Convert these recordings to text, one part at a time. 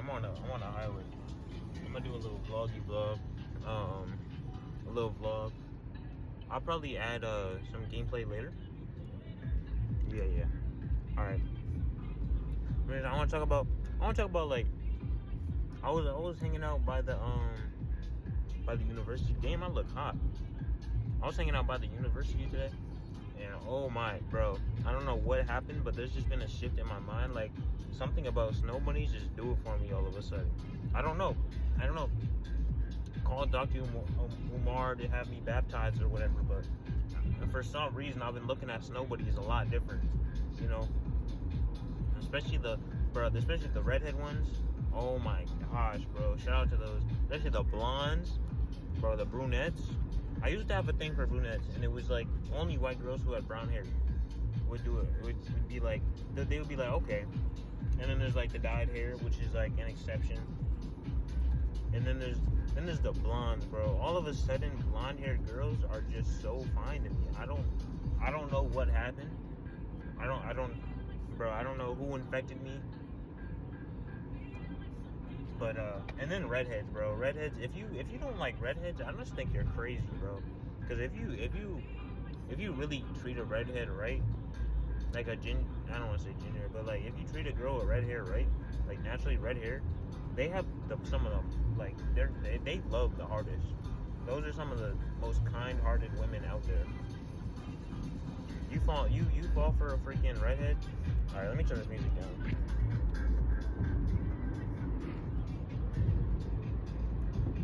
I'm on the highway. I'm gonna do a little vloggy vlog. A little vlog. I'll probably add some gameplay later. Yeah. All right. I want to talk about like I was hanging out by the university. Damn, I look hot. I was hanging out by the university today, and oh my, bro, I don't know what happened, but there's just been a shift in my mind. Like something about snow bunnies just do it for me all of a sudden. I don't know. Call Dr. Umar to have me baptized or whatever, but for some reason I've been looking at snow bunnies a lot different. You know, especially the redhead ones. Oh my gosh, bro! Shout out to those, especially the blondes, bro. The brunettes. I used to have a thing for brunettes, and it was like only white girls who had brown hair would do it. It would be like they would be like, okay. And then there's like the dyed hair, which is like an exception. And then there's the blondes, bro. All of a sudden, blonde-haired girls are just so fine to me. I don't know what happened. I don't know who infected me. But and then redheads, bro. Redheads. If you don't like redheads, I just think you're crazy, bro. Because if you really treat a redhead right, like I don't want to say ginger, but like if you treat a girl with red hair right, like naturally red hair, they have some of them, like they love the hardest. Those are some of the most kind-hearted women out there. You fall for a freaking redhead. All right, let me turn this music down.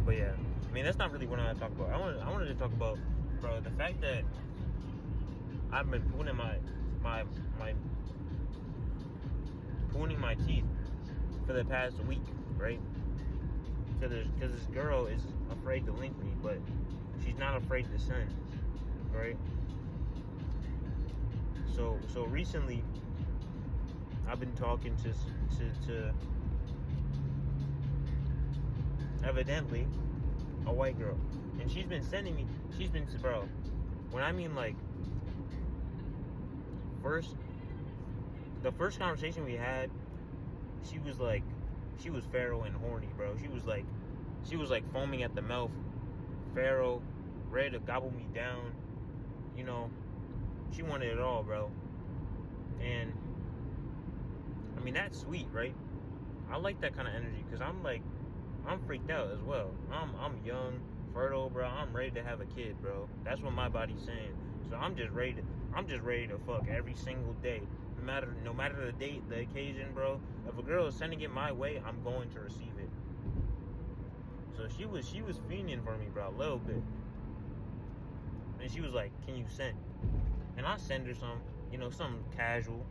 But yeah, I mean that's not really what I want to talk about. I wanted to talk about, bro, the fact that I've been pruning my teeth for the past week, right? Because this girl is afraid to link me, but she's not afraid to send, right? So recently, I've been talking to evidently a white girl, and she's been sending me. Bro, when I mean like the first conversation we had, she was feral and horny, bro. She was like foaming at the mouth, feral, ready to gobble me down. You know, she wanted it all, bro. And I mean that's sweet, right? I like that kind of energy because I'm freaked out as well. I'm young, fertile, bro. I'm ready to have a kid, bro. That's what my body's saying. So I'm just ready to fuck every single day. No matter the date, the occasion, bro. If a girl is sending it my way, I'm going to receive it. So she was fiending for me, bro, a little bit. And she was like, "Can you send?" And I send her some casual.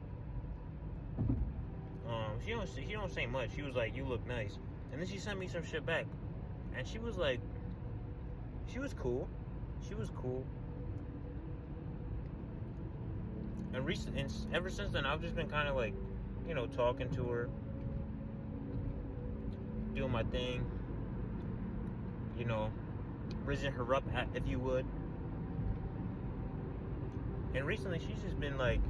She don't say much. She was like, "You look nice." And then she sent me some shit back. And she was like, she was cool. And ever since then, I've just been kind of like, talking to her, doing my thing, raising her up, if you would. And recently, she's just been like,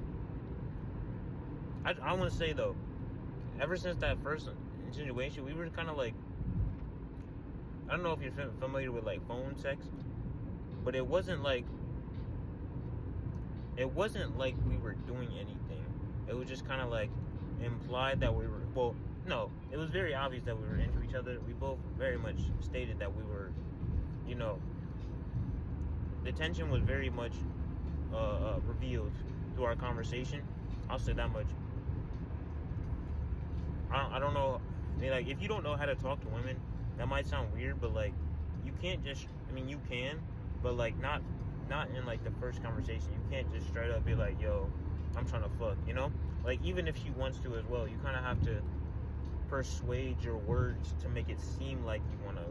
I want to say though, ever since that first insinuation, we were kind of like, I don't know if you're familiar with like phone sex, but it wasn't like we were doing anything. It was just kind of like implied that we were, well, no, it was very obvious that we were into each other. We both very much stated that we were, the tension was very much revealed through our conversation. I'll say that much. I don't know. I mean, like, if you don't know how to talk to women, that might sound weird, but like, you can't just, you can, but like, not in like the first conversation. You can't just straight up be like, "Yo, I'm trying to fuck," Like, even if she wants to as well, you kind of have to persuade your words to make it seem like you want to.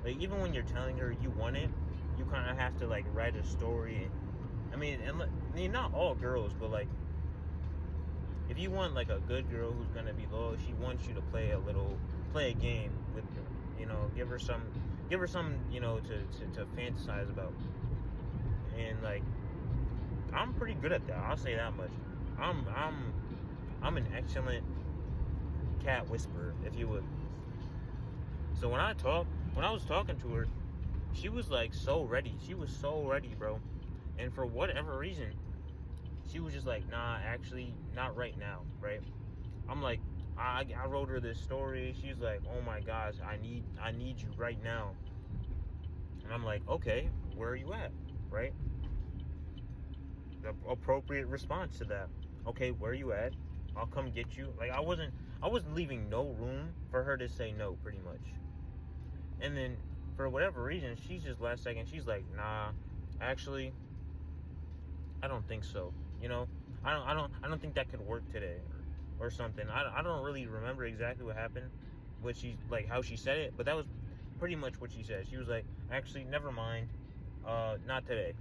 Like, even when you're telling her you want it, you kind of have to like write a story. I mean, not all girls, but like, if you want like a good girl who's gonna be loyal, she wants you to play a game with her. Give her some, to fantasize about. And like, I'm pretty good at that. I'll say that much. I'm an excellent cat whisperer, if you would. So when I was talking to her, she was like so ready. She was so ready, bro. And for whatever reason, she was just like, nah, actually, not right now, right? I'm like, I wrote her this story. She's like, oh my gosh, I need you right now. And I'm like, okay, where are you at, right? The appropriate response to that. Okay, where are you at? I'll come get you. Like I wasn't leaving no room for her to say no, pretty much. And then for whatever reason, she's just last second, she's like, nah, actually, I don't think so. You know, I don't think that could work today, or something. I don't really remember exactly what happened, what she like how she said it, but that was pretty much what she said. She was like, actually, never mind, not today.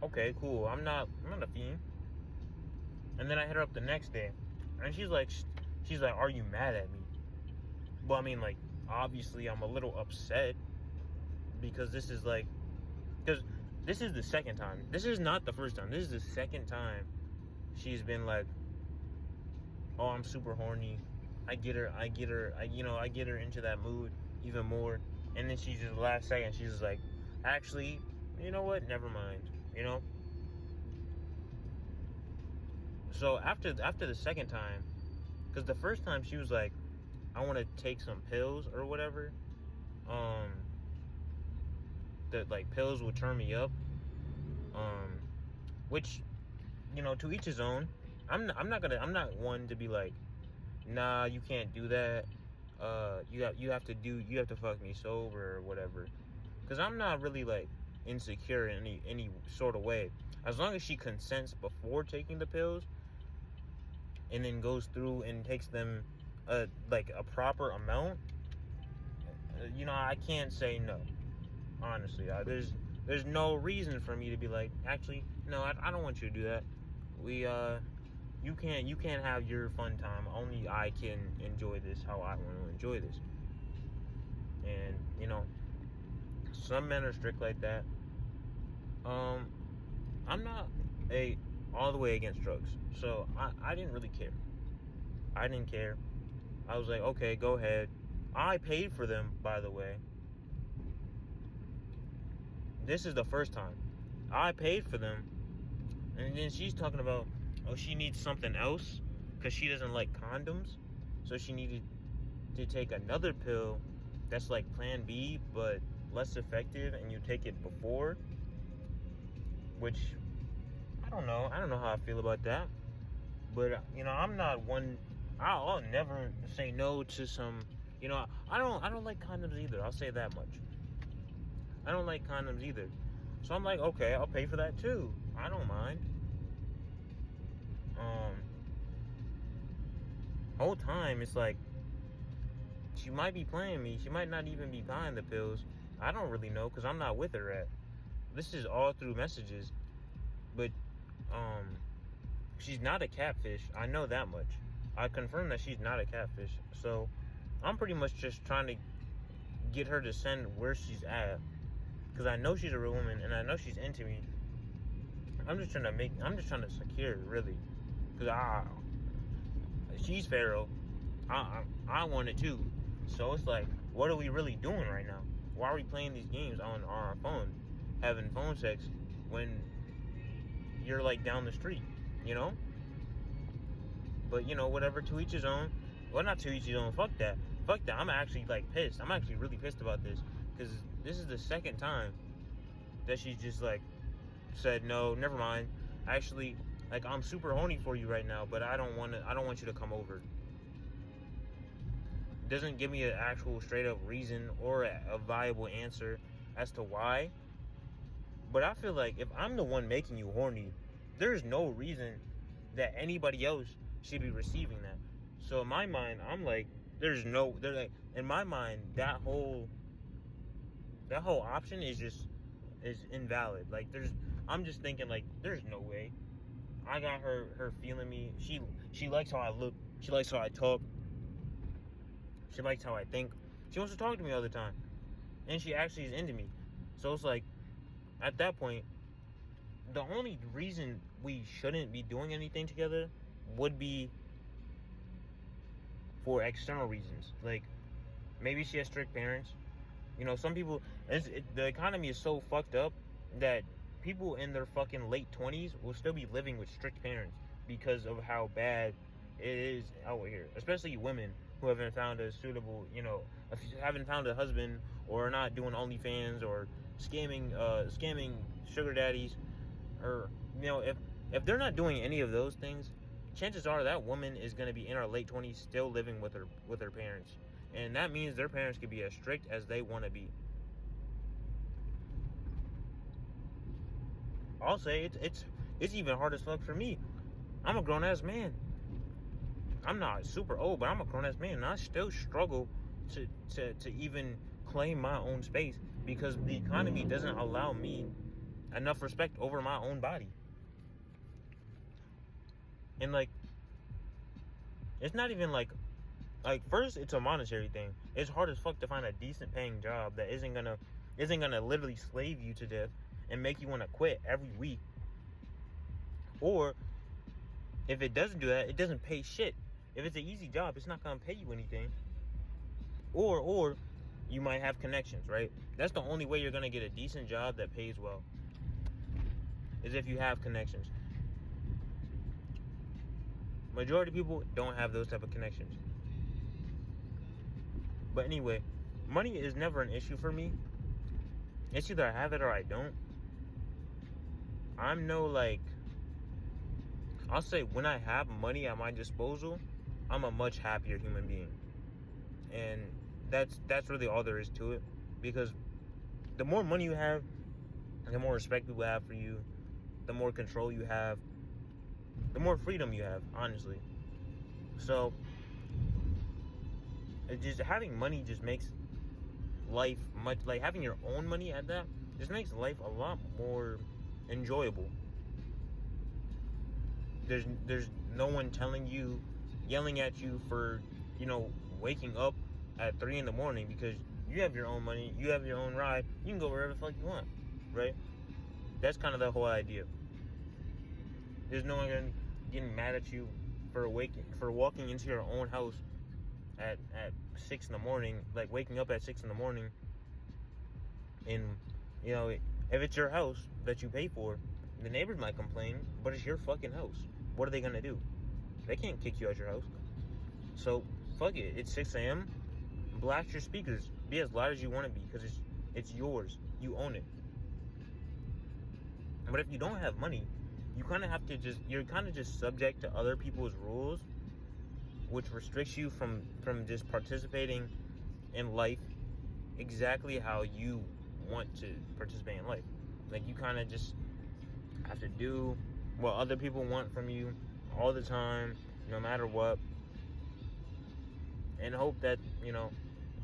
Okay, cool. I'm not a fiend. And then I hit her up the next day, and she's like, are you mad at me? Well, I mean, like, obviously, I'm a little upset because this is the second time. This is not the first time. This is the second time she's been like, oh, I'm super horny. I get her into that mood even more. And then she's just last second, she's just like, actually, you know what? Never mind. You know? So after the second time, because the first time she was like, I want to take some pills or whatever. That like pills would turn me up. Which, you know, to each his own. I'm not one to be like, nah, you can't do that. You have to fuck me sober or whatever. Because I'm not really like insecure in any sort of way. As long as she consents before taking the pills, and then goes through and takes them like a proper amount, you know, I can't say no. Honestly, there's no reason for me to be like, actually, no, I don't want you to do that. You can't have your fun time. Only I can enjoy this how I want to enjoy this. And you know, some men are strict like that. I'm not all the way against drugs, so I didn't really care. I didn't care. I was like, okay, go ahead. I paid for them, by the way. This is the first time. I paid for them. And then she's talking about, oh, she needs something else because she doesn't like condoms. So she needed to take another pill that's like Plan B, but less effective, and you take it before. Which, I don't know. I don't know how I feel about that. But, you know, I'm not one... I'll never say no to some... You know, I don't like condoms either. I'll say that much. I don't like condoms either. So I'm like, okay, I'll pay for that too. I don't mind. Whole time it's like she might be playing me. She might not even be buying the pills. I don't really know because I'm not with her at. This is all through messages. But she's not a catfish. I know that much. I confirmed that she's not a catfish. So I'm pretty much just trying to get her to send where she's at. Because I know she's a real woman and I know she's into me. I'm just trying to secure her, really. Because she's Pharaoh. I want it too. So it's like, what are we really doing right now? Why are we playing these games on our phone? Having phone sex when you're like down the street, you know? But you know, whatever, to each his own. Well, not to each his own, fuck that. I'm actually like pissed. I'm actually really pissed about this. Because this is the second time that she's just like said, no, never mind. Actually, like, I'm super horny for you right now, but I don't want you to come over. Doesn't give me an actual straight up reason or a viable answer as to why. But I feel like if I'm the one making you horny, there's no reason that anybody else should be receiving that. So in my mind, I'm like, in my mind, that whole option is invalid. Like, I'm just thinking, like, there's no way. I got her feeling me. She likes how I look. She likes how I talk. She likes how I think. She wants to talk to me all the time. And she actually is into me. So it's like, at that point, the only reason we shouldn't be doing anything together would be for external reasons. Like, maybe she has strict parents. You know, some people, the economy is so fucked up that people in their fucking late 20s will still be living with strict parents because of how bad it is out here. Especially women who haven't found a suitable, you know, haven't found a husband, or are not doing OnlyFans, or scamming sugar daddies, or, you know, if they're not doing any of those things, chances are that woman is going to be in her late 20s still living with her parents. And that means their parents can be as strict as they want to be. I'll say it's even hard as fuck for me. I'm a grown ass man. I'm not super old, but I'm a grown ass man, and I still struggle to even claim my own space because the economy doesn't allow me enough respect over my own body. And like, it's not even like first it's a monetary thing. It's hard as fuck to find a decent paying job that isn't gonna literally slave you to death and make you want to quit every week. Or if it doesn't do that, it doesn't pay shit. If it's an easy job, it's not gonna pay you anything. Or you might have connections, right? That's the only way you're gonna get a decent job that pays well, is if you have connections. Majority of people don't have those type of connections. But anyway, money is never an issue for me. It's either I have it or I don't. I'm no, like, I'll say when I have money at my disposal, I'm a much happier human being. And that's really all there is to it. Because the more money you have, the more respect people have for you, the more control you have, the more freedom you have, honestly. So it just, having money just makes life much, like having your own money at that, just makes life a lot more enjoyable. There's no one yelling at you for, you know, waking up at 3 a.m. because you have your own money, you have your own ride, you can go wherever the fuck you want, right? That's kind of the whole idea. There's no one getting mad at you for walking into your own house at 6 a.m, like waking up at 6 a.m. And, you know, if it's your house that you pay for, the neighbors might complain, but it's your fucking house. What are they gonna do? They can't kick you out your house. So fuck it. It's 6 a.m. Blast your speakers. Be as loud as you want to be, because it's yours. You own it. But if you don't have money, you kind of have to you're kind of just subject to other people's rules, which restricts you from just participating in life exactly how you want to participate in life. Like, you kind of just have to do what other people want from you all the time, no matter what, and hope that, you know,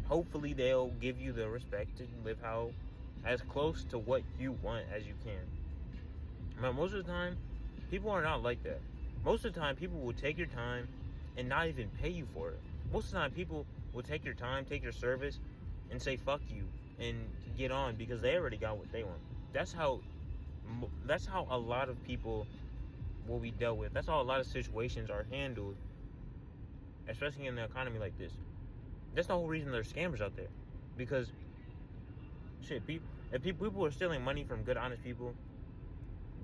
hopefully they'll give you the respect to live as close to what you want as you can. But most of the time, people are not like that. Most of the time, people will take your time and not even pay you for it. Most of the time, people will take your time, take your service, and say fuck you and get on because they already got what they want. That's how a lot of people will be dealt with. That's how a lot of situations are handled, especially in an economy like this. That's the whole reason there's scammers out there. Because, shit, if people are stealing money from good, honest people,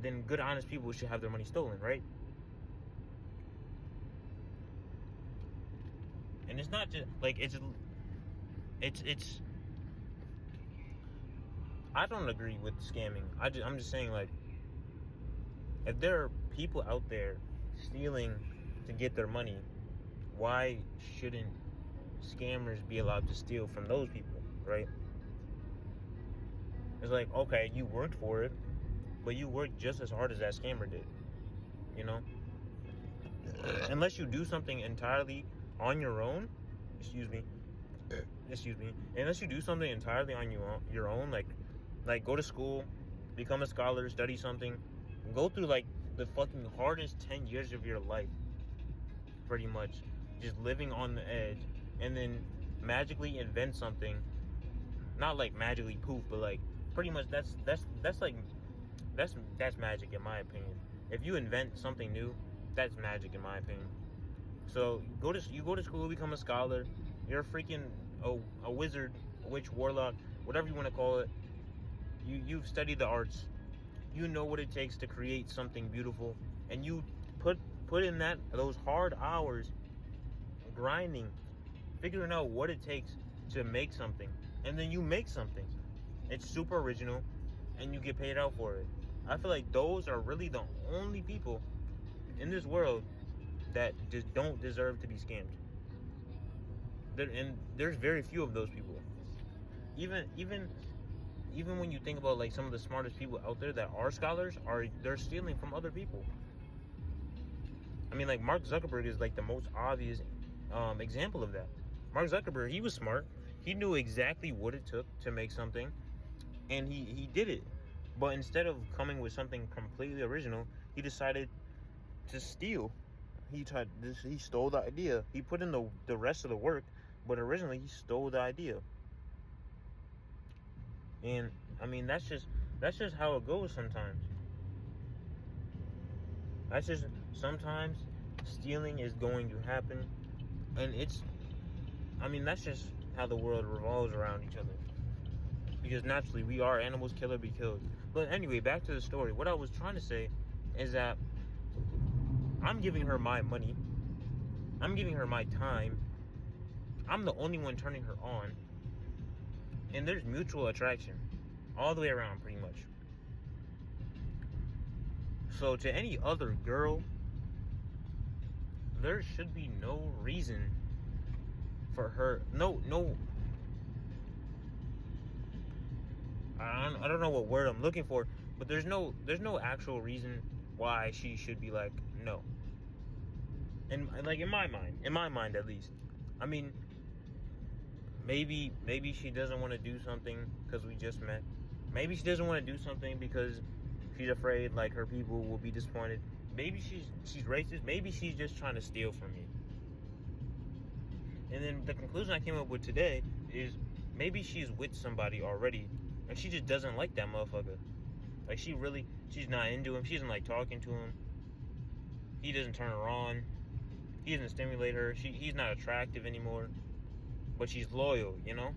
then good, honest people should have their money stolen, right? And it's not just, like, it's I don't agree with scamming. I'm just saying, like, if there are people out there stealing to get their money, why shouldn't scammers be allowed to steal from those people, right? It's like, okay, you worked for it, but you worked just as hard as that scammer did, you know? Unless you do something entirely on your own, unless you do something entirely on your own, like go to school, become a scholar, study something, go through like the fucking hardest 10 years of your life, pretty much, just living on the edge, and then magically invent something, not like magically poof, but like pretty much that's magic in my opinion. If you invent something new, that's magic in my opinion. So you go to school, become a scholar. You're a freaking a wizard, a witch, warlock, whatever you want to call it. You've studied the arts. You know what it takes to create something beautiful, and you put in those hard hours, grinding, figuring out what it takes to make something, and then you make something. It's super original, and you get paid out for it. I feel like those are really the only people in this world that just don't deserve to be scammed. And there's very few of those people. Even when you think about like some of the smartest people out there that are scholars, they're stealing from other people. I mean, like Mark Zuckerberg is like the most obvious example of that. Mark Zuckerberg, he was smart. He knew exactly what it took to make something, and he did it. But instead of coming with something completely original, he decided to steal. He stole the idea. He put in the rest of the work, but originally he stole the idea. And I mean, that's just how it goes sometimes. That's just sometimes stealing is going to happen, and that's just how the world revolves around each other. Because naturally, we are animals, kill or be killed. But anyway, back to the story. What I was trying to say is that I'm giving her my money. I'm giving her my time. I'm the only one turning her on. And there's mutual attraction all the way around, pretty much. So to any other girl, there should be no reason for her. No. I don't know what word I'm looking for, but there's no actual reason why she should be like no. And like in my mind at least. I mean, maybe she doesn't want to do something because we just met. Maybe she doesn't want to do something because she's afraid like her people will be disappointed. Maybe she's racist. Maybe she's just trying to steal from me. And then the conclusion I came up with today is maybe she's with somebody already, and she just doesn't like that motherfucker. Like she's not into him. She doesn't like talking to him. He doesn't turn her on. He doesn't stimulate her. He's not attractive anymore. But she's loyal, you know?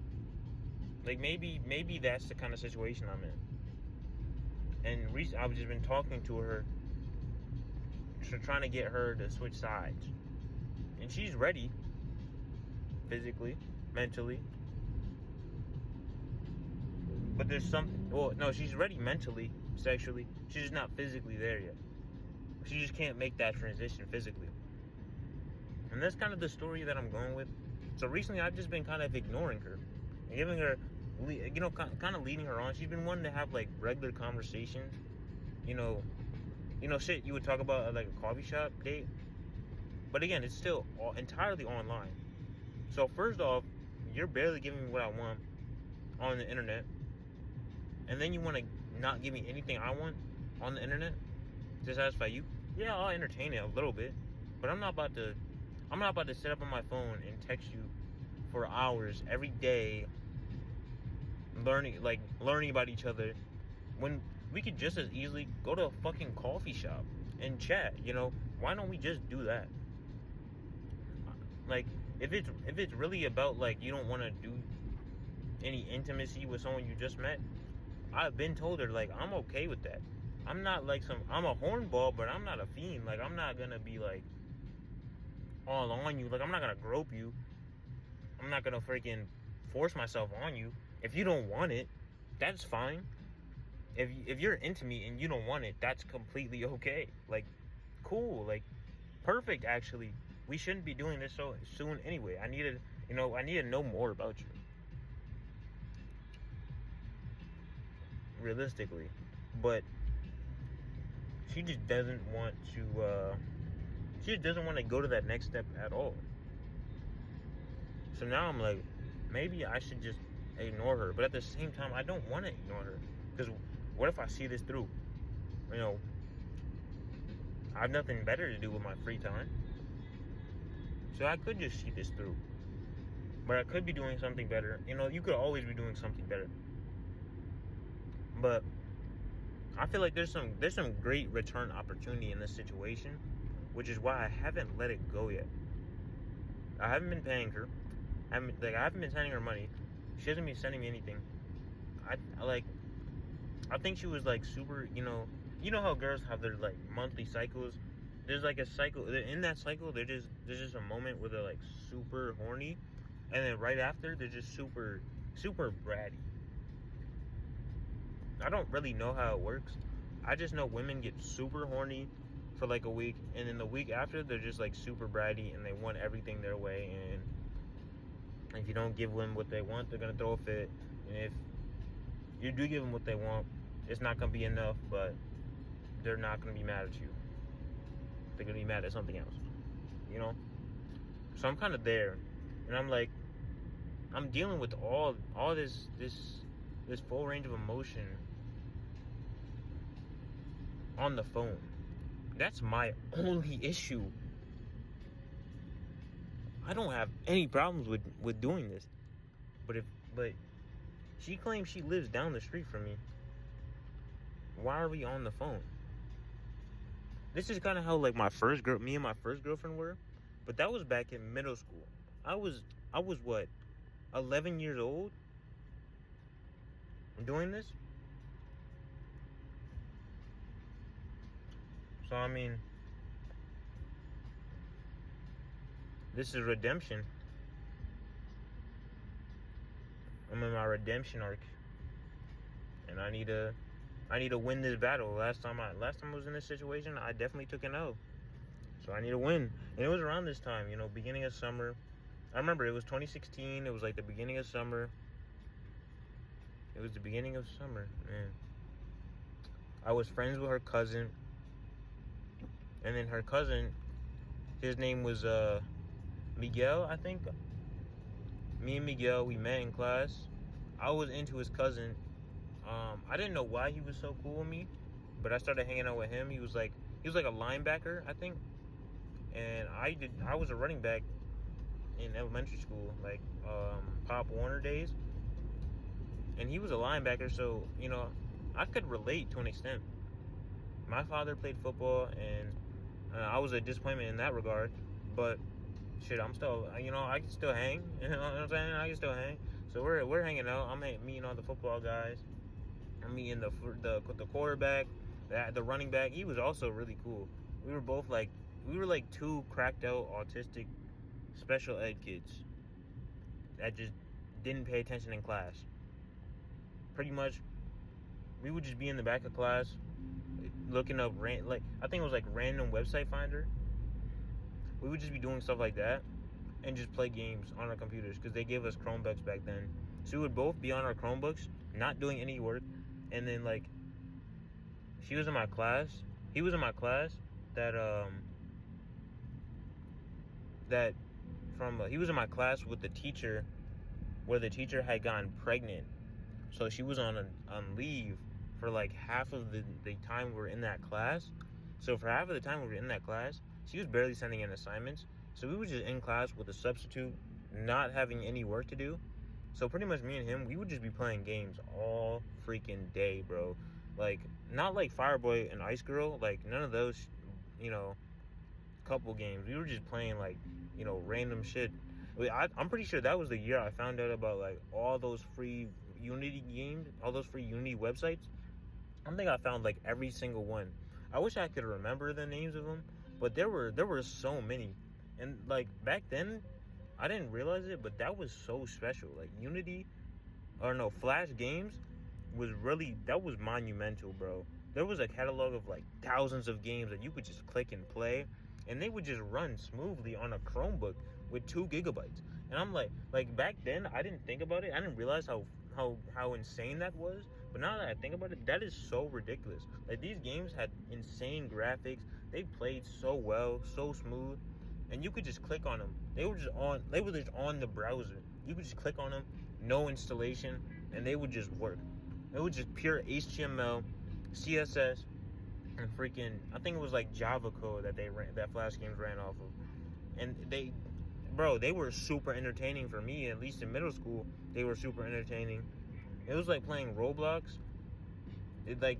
Like maybe that's the kind of situation I'm in. And recently I've just been talking to her, trying to get her to switch sides. And she's ready, physically, mentally. But there's something, well, no, she's ready mentally, sexually. She's just not physically there yet. She just can't make that transition physically. And that's kind of the story that I'm going with. So recently I've just been kind of ignoring her and giving her, you know, kind of leading her on. She's been wanting to have like regular conversations, you know, shit you would talk about at like a coffee shop date. But again, it's still entirely online. So first off, you're barely giving me what I want on the internet, and then you want to not give me anything I want on the internet to satisfy you. Yeah, I'll entertain it a little bit, but I'm not about to sit up on my phone and text you for hours every day, learning about each other, when we could just as easily go to a fucking coffee shop and chat. You know, why don't we just do that? Like, if it's really about like you don't want to do any intimacy with someone you just met, I've been told her like I'm okay with that. I'm not like I'm a hornball, but I'm not a fiend. Like, I'm not gonna be like all on you. Like, I'm not gonna grope you. I'm not gonna freaking force myself on you. If you don't want it, that's fine. If you're into me and you don't want it, that's completely okay. Like, cool. Like, perfect. Actually, we shouldn't be doing this so soon anyway. I need to know more about you. Realistically, but she just doesn't want to. She just doesn't want to go to that next step at all. So now I'm like, maybe I should just ignore her. But at the same time, I don't want to ignore her, because what if I see this through? You know, I have nothing better to do with my free time, so I could just see this through. But I could be doing something better. You know, you could always be doing something better. But I feel like there's some great return opportunity in this situation, which is why I haven't let it go yet. I haven't been paying her. I haven't been sending her money. She hasn't been sending me anything. I think she was like super, you know how girls have their like monthly cycles. There's like a cycle in that cycle. There's just a moment where they're like super horny, and then right after they're just super bratty. I don't really know how it works. I just know women get super horny for like a week, and then the week after they're just like super bratty and they want everything their way. And if you don't give them what they want, they're gonna throw a fit. And if you do give them what they want, it's not gonna be enough, but they're not gonna be mad at you. They're gonna be mad at something else, you know. So I'm kind of there, and I'm like, I'm dealing with all this full range of emotion on the phone. That's my only issue. I don't have any problems with doing this, but she claims she lives down the street from me. Why are we on the phone? This is kind of how like me and my first girlfriend were, but that was back in middle school. I was what, 11 years old doing this. So I mean, this is redemption. I'm in my redemption arc, and I need to win this battle. Last time I was in this situation, I definitely took an L. So I need to win. And it was around this time, beginning of summer. I remember it was 2016. It was like the beginning of summer. It was the beginning of summer, man. I was friends with her cousin. And then her cousin, his name was Miguel, I think. Me and Miguel, we met in class. I was into his cousin. I didn't know why he was so cool with me, but I started hanging out with him. He was like a linebacker, I think. And I was a running back in elementary school, like Pop Warner days. And he was a linebacker, so I could relate to an extent. My father played football, and I was a disappointment in that regard. But shit, I'm still, I can still hang. You know what I'm saying? I can still hang. So we're hanging out. I'm meeting all the football guys. I'm meeting the quarterback, the running back. He was also really cool. We were like two cracked out autistic special ed kids that just didn't pay attention in class. Pretty much, we would just be in the back of class looking up I think it was like random website finder. We would just be doing stuff like that and just play games on our computers because they gave us Chromebooks back then. So we would both be on our Chromebooks, not doing any work. And then like, he was in my class he was in my class with the teacher, where the teacher had gotten pregnant. So she was on leave for like half of the time we were in that class. So for half of the time we were in that class, she was barely sending in assignments. So we were just in class with a substitute, not having any work to do. So pretty much me and him, we would just be playing games all freaking day, bro. Like, not like Fireboy and Ice Girl, like none of those, couple games. We were just playing like, random shit. I'm pretty sure that was the year I found out about like all those free Unity games, all those free Unity websites. I think I found like every single one. I wish I could remember the names of them, but there were so many. And like back then, I didn't realize it, but that was so special. Like Flash games was monumental, bro. There was a catalog of like thousands of games that you could just click and play, and they would just run smoothly on a Chromebook with 2 gigabytes. And I'm like back then, I didn't think about it. I didn't realize how insane that was. But now that I think about it, that is so ridiculous. Like, these games had insane graphics. They played so well, so smooth, and you could just click on them. They were just on the browser. You could just click on them, no installation, and they would just work. It was just pure HTML, CSS, and freaking, I think it was like Java code that Flash games ran off of. And they were super entertaining for me, at least in middle school. They were super entertaining. It was like playing Roblox. The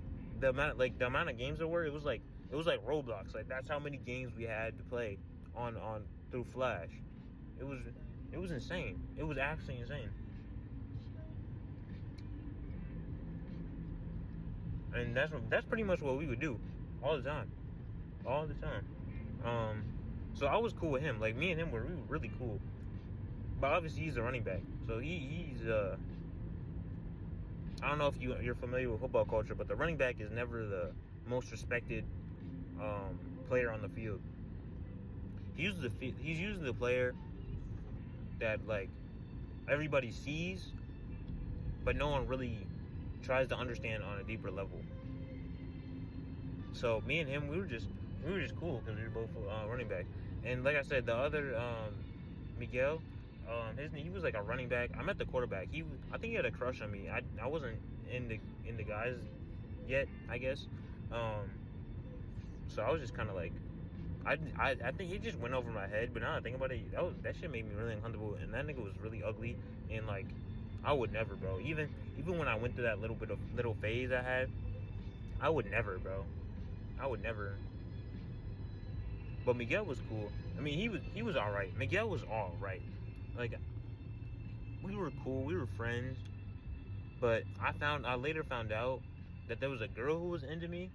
amount of games there were, it was like Roblox. Like, that's how many games we had to play on through Flash. It was insane. It was actually insane. And that's pretty much what we would do all the time. All the time. So I was cool with him. Like, me and him were really cool. But obviously he's a running back. So he's I don't know if you're familiar with football culture, but the running back is never the most respected player on the field. He's usually the player that, like, everybody sees, but no one really tries to understand on a deeper level. So me and him, we were just cool because we were both running backs. And like I said, the other Miguel, he was like a running back. I met the quarterback. I think he had a crush on me. I wasn't in the guys yet, I guess. So I was just kind of like, I think he just went over my head. But now that I think about it, that shit made me really uncomfortable. And that nigga was really ugly. And like, I would never, bro. Even when I went through that little phase I had, I would never, bro. I would never. But Miguel was cool. I mean, he was all right. Miguel was all right. Like, we were cool. We were friends. But I later found out that there was a girl who was into me,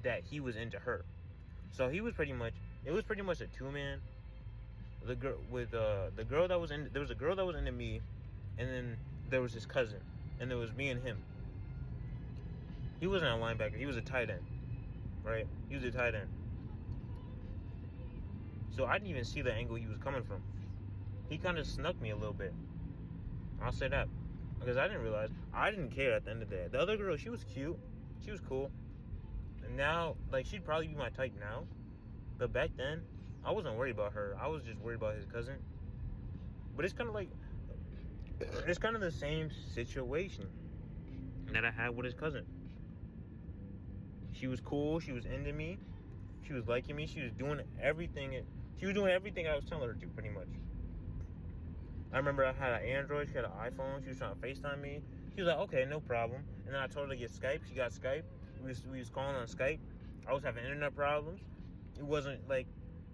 that he was into her. So it was pretty much a two-man. There was a girl that was into me, and then there was his cousin, and there was me and him. He wasn't a linebacker. He was a tight end, right? He was a tight end. So I didn't even see the angle he was coming from. He kind of snuck me a little bit. I'll say that. Because I didn't realize. I didn't care at the end of the day. The other girl, she was cute. She was cool. And now, like, she'd probably be my type now. But back then, I wasn't worried about her. I was just worried about his cousin. But it's kind of like, it's kind of the same situation that I had with his cousin. She was cool. She was into me. She was liking me. She was doing everything. She was doing everything I was telling her to, pretty much. I remember I had an Android. She had an iPhone. She was trying to FaceTime me. She was like, okay, no problem. And then I told her to get Skype. She got Skype. We was calling on Skype. I was having internet problems. It wasn't like,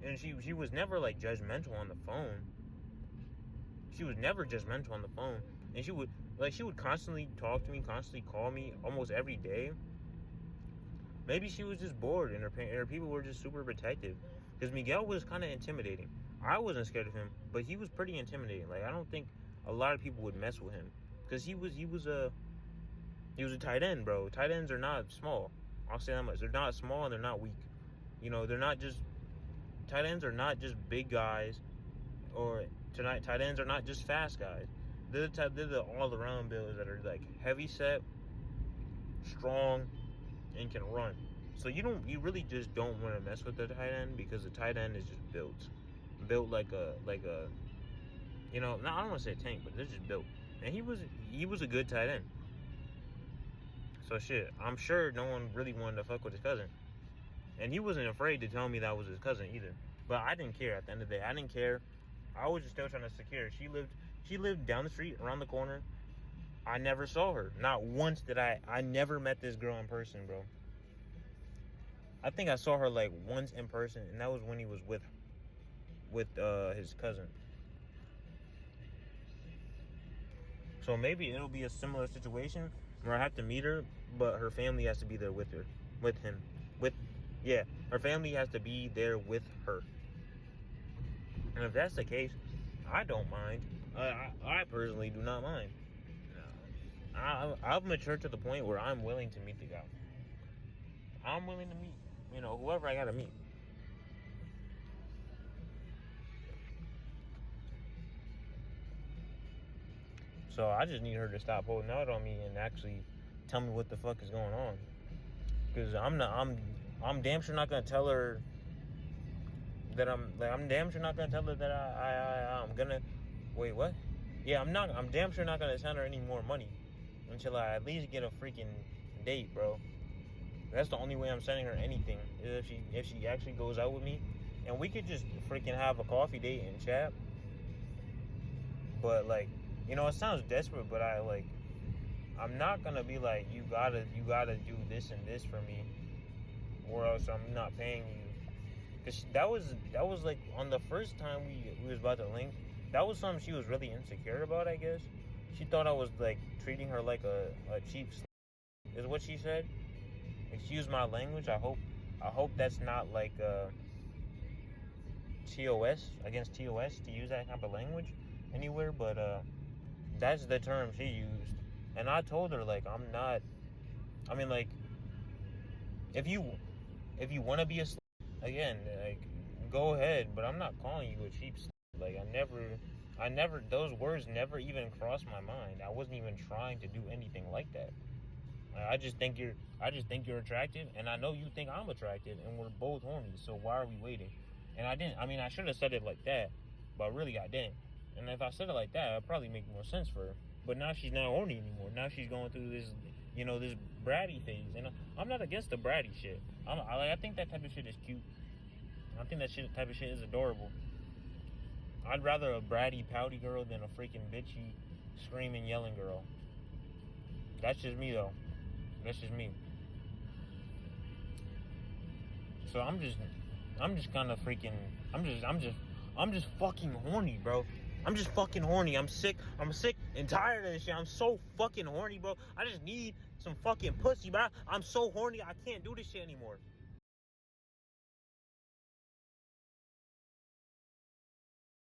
and she was never like judgmental on the phone. She was never judgmental on the phone. And she would constantly talk to me, constantly call me almost every day. Maybe she was just bored and her people were just super protective. Because Miguel was kind of intimidating. I wasn't scared of him, but he was pretty intimidating. Like, I don't think a lot of people would mess with him. Because he was a tight end, bro. Tight ends are not small. I'll say that much. They're not small and they're not weak. You know, tight ends are not just big guys, or tight ends are not just fast guys. They're the all-around builds that are like heavy set, strong, and can run. So you really just don't want to mess with the tight end, because the tight end is just built like a you know, no, I don't want to say tank, but they're just built. And he was a good tight end. So shit, I'm sure no one really wanted to fuck with his cousin. And he wasn't afraid to tell me that was his cousin either. But I didn't care at the end of the day. I didn't care. I was just still trying to secure her. She lived down the street, around the corner. I never saw her. Not once did I never met this girl in person, bro. I think I saw her like once in person, and that was when he was with his cousin. So maybe it'll be a similar situation where I have to meet her, but her family has to be there with him. Her family has to be there with her. And if that's the case, I don't mind. I personally do not mind. I've matured to the point where I'm willing to meet the guy. I'm willing to meet, you know, whoever I gotta meet. So I just need her to stop holding out on me and actually tell me what the fuck is going on. Because I'm damn sure not gonna tell her that I'm damn sure not gonna tell her that I'm gonna wait, what? Yeah, I'm damn sure not gonna send her any more money until I at least get a freaking date, bro. That's the only way I'm sending her anything, is if she actually goes out with me, and we could just freaking have a coffee date and chat. But like, you know, it sounds desperate, but I'm not gonna be like, you gotta do this and this for me, or else I'm not paying you. Cause that was like on the first time we was about to link. That was something she was really insecure about. I guess she thought I was like treating her like a cheap. Is what she said. Excuse my language. I hope that's not like TOS against TOS to use that type of language anywhere. But that's the term she used, and I told her like I'm not. I mean like if you want to be a again, like, go ahead, but I'm not calling you a cheap like, I never, those words never even crossed my mind. I wasn't even trying to do anything like that. I just think you're attractive, and I know you think I'm attractive, and we're both horny, so why are we waiting? And I should have said it like that, but really I didn't. And if I said it like that, it'd probably make more sense for her. But now she's not horny anymore. Now she's going through this, this bratty phase. And I'm not against the bratty shit. I think that type of shit is cute. I think that type of shit is adorable. I'd rather a bratty, pouty girl than a freaking bitchy, screaming, yelling girl. That's just me, though. That's just me. So I'm just kind of freaking. I'm just fucking horny, bro. I'm just fucking horny. I'm sick and tired of this shit. I'm so fucking horny, bro. I just need some fucking pussy, bro. I'm so horny. I can't do this shit anymore.